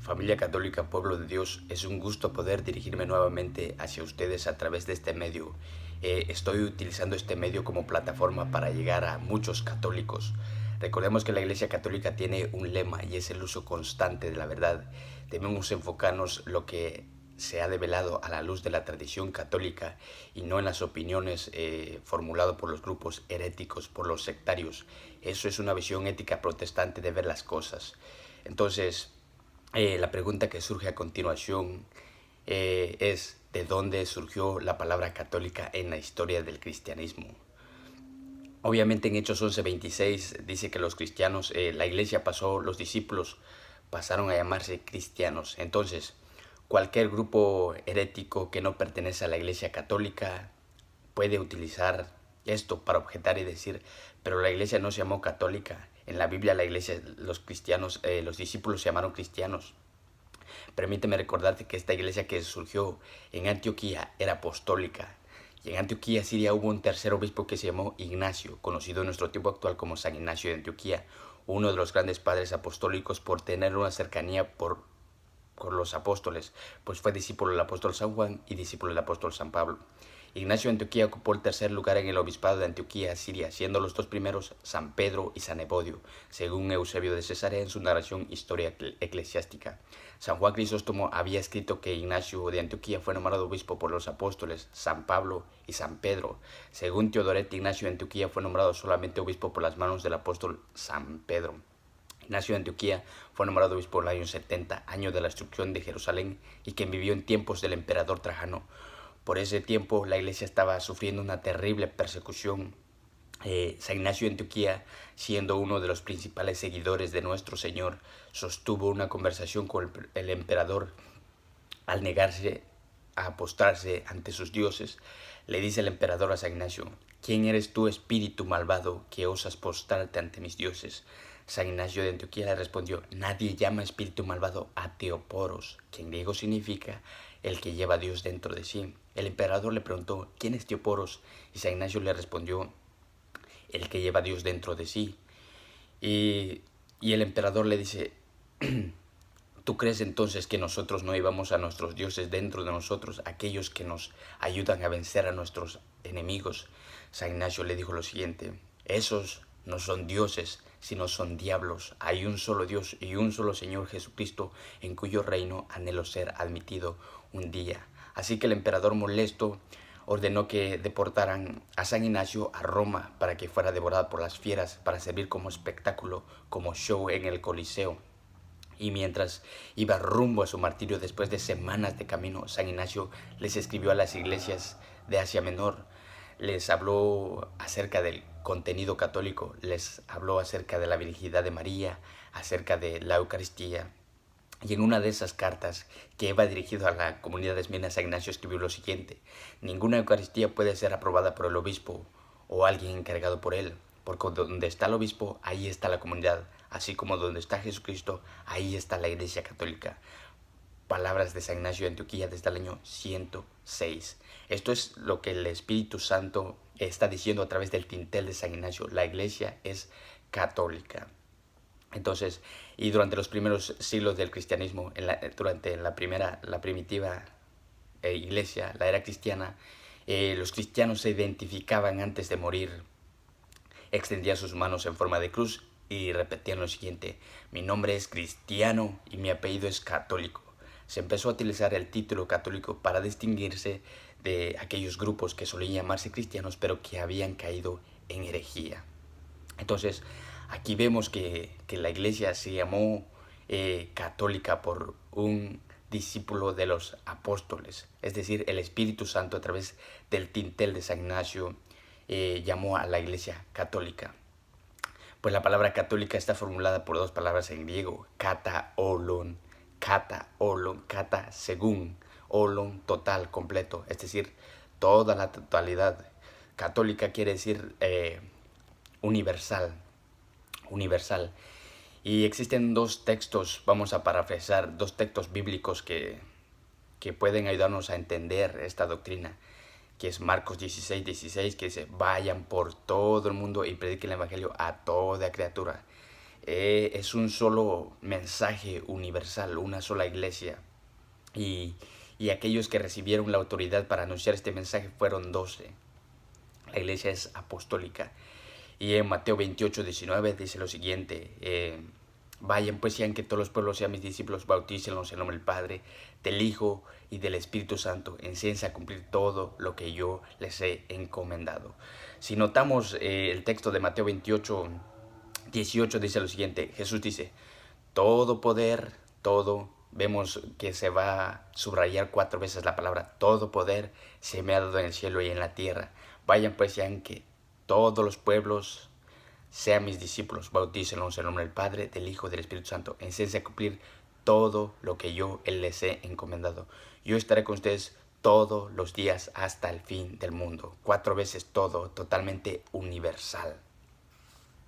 Familia Católica, Pueblo de Dios, es un gusto poder dirigirme nuevamente hacia ustedes a través de este medio. Estoy utilizando este medio como plataforma para llegar a muchos católicos. Recordemos que la Iglesia Católica tiene un lema y es el uso constante de la verdad. Debemos enfocarnos lo que se ha develado a la luz de la tradición católica y no en las opiniones formuladas por los grupos heréticos, por los sectarios. Eso es una visión ética protestante de ver las cosas. Entonces, la pregunta que surge a continuación es ¿de dónde surgió la palabra católica en la historia del cristianismo? Obviamente en Hechos 11:26 dice que los cristianos, la iglesia pasó, los discípulos pasaron a llamarse cristianos. Entonces, cualquier grupo herético que no pertenece a la iglesia católica puede utilizar esto para objetar y decir, pero la iglesia no se llamó católica. En la Biblia la iglesia, los cristianos, los discípulos se llamaron cristianos. Permíteme recordarte que esta iglesia que surgió en Antioquía era apostólica. Y en Antioquía, Siria, hubo un tercer obispo que se llamó Ignacio, conocido en nuestro tiempo actual como San Ignacio de Antioquía, uno de los grandes padres apostólicos por tener una cercanía por los apóstoles, pues fue discípulo del apóstol San Juan y discípulo del apóstol San Pablo. Ignacio de Antioquía ocupó el tercer lugar en el obispado de Antioquía, Siria, siendo los dos primeros San Pedro y San Evodio, según Eusebio de Cesarea en su narración Historia Eclesiástica. San Juan Crisóstomo había escrito que Ignacio de Antioquía fue nombrado obispo por los apóstoles San Pablo y San Pedro. Según Teodoret, Ignacio de Antioquía fue nombrado solamente obispo por las manos del apóstol San Pedro. Ignacio de Antioquía fue nombrado obispo en el año 70, año de la destrucción de Jerusalén, y quien vivió en tiempos del emperador Trajano. Por ese tiempo la iglesia estaba sufriendo una terrible persecución. San Ignacio de Antioquía, siendo uno de los principales seguidores de nuestro Señor, sostuvo una conversación con el emperador. Al negarse a postrarse ante sus dioses, le dice el emperador a San Ignacio: ¿quién eres tú, espíritu malvado, que osas postrarte ante mis dioses? San Ignacio de Antioquía le respondió: nadie llama espíritu malvado a Teoporos, que en griego significa el que lleva a Dios dentro de sí. El emperador le preguntó: ¿quién es Teoporos? Y San Ignacio le respondió: el que lleva a Dios dentro de sí. Y el emperador le dice: ¿tú crees entonces que nosotros no llevamos a nuestros dioses dentro de nosotros, aquellos que nos ayudan a vencer a nuestros enemigos? San Ignacio le dijo lo siguiente: esos no son dioses, sino son diablos. Hay un solo Dios y un solo Señor Jesucristo, en cuyo reino anhelo ser admitido un día. Así que el emperador, molesto, ordenó que deportaran a San Ignacio a Roma para que fuera devorado por las fieras, para servir como espectáculo, como show en el Coliseo. Y mientras iba rumbo a su martirio, después de semanas de camino, San Ignacio les escribió a las iglesias de Asia Menor. Les habló acerca del contenido católico, les habló acerca de la virginidad de María, acerca de la Eucaristía. Y en una de esas cartas que iba dirigido a la comunidad de Esmirna, San Ignacio escribió lo siguiente: ninguna Eucaristía puede ser aprobada por el obispo o alguien encargado por él, porque donde está el obispo, ahí está la comunidad, así como donde está Jesucristo, ahí está la Iglesia Católica. Palabras de San Ignacio de Antioquía desde el año 106. Esto es lo que el Espíritu Santo está diciendo a través del tintel de San Ignacio: la Iglesia es católica. Entonces, y durante los primeros siglos del cristianismo, durante la primitiva iglesia, la era cristiana, los cristianos se identificaban antes de morir, extendían sus manos en forma de cruz y repetían lo siguiente: mi nombre es cristiano y mi apellido es católico. Se empezó a utilizar el título católico para distinguirse de aquellos grupos que solían llamarse cristianos, pero que habían caído en herejía. Entonces, aquí vemos que la iglesia se llamó católica por un discípulo de los apóstoles, es decir, el Espíritu Santo a través del tintel de San Ignacio llamó a la iglesia católica. Pues la palabra católica está formulada por dos palabras en griego: kata, olon, kata según, olon total, completo, es decir, toda la totalidad. Católica quiere decir universal. Y existen dos textos, vamos a parafrasear, dos textos bíblicos que pueden ayudarnos a entender esta doctrina, que es Marcos 16:16, que dice: vayan por todo el mundo y prediquen el evangelio a toda criatura. Es un solo mensaje universal, una sola iglesia. Y, y aquellos que recibieron la autoridad para anunciar este mensaje fueron 12. La iglesia es apostólica. Y en Mateo 28:19 dice lo siguiente: vayan pues sean que todos los pueblos sean mis discípulos, bautícenlos en el nombre del Padre, del Hijo y del Espíritu Santo, enséñense a cumplir todo lo que yo les he encomendado. Si notamos el texto de Mateo 28:18 dice lo siguiente: Jesús dice, todo poder, todo, vemos que se va a subrayar 4 veces la palabra todo poder se me ha dado en el cielo y en la tierra. Vayan pues sean que todos los pueblos sean mis discípulos, bautícenlos en el nombre del Padre, del Hijo y del Espíritu Santo. Enséñense a cumplir todo lo que yo les he encomendado. Yo estaré con ustedes todos los días hasta el fin del mundo. 4 veces todo, totalmente universal.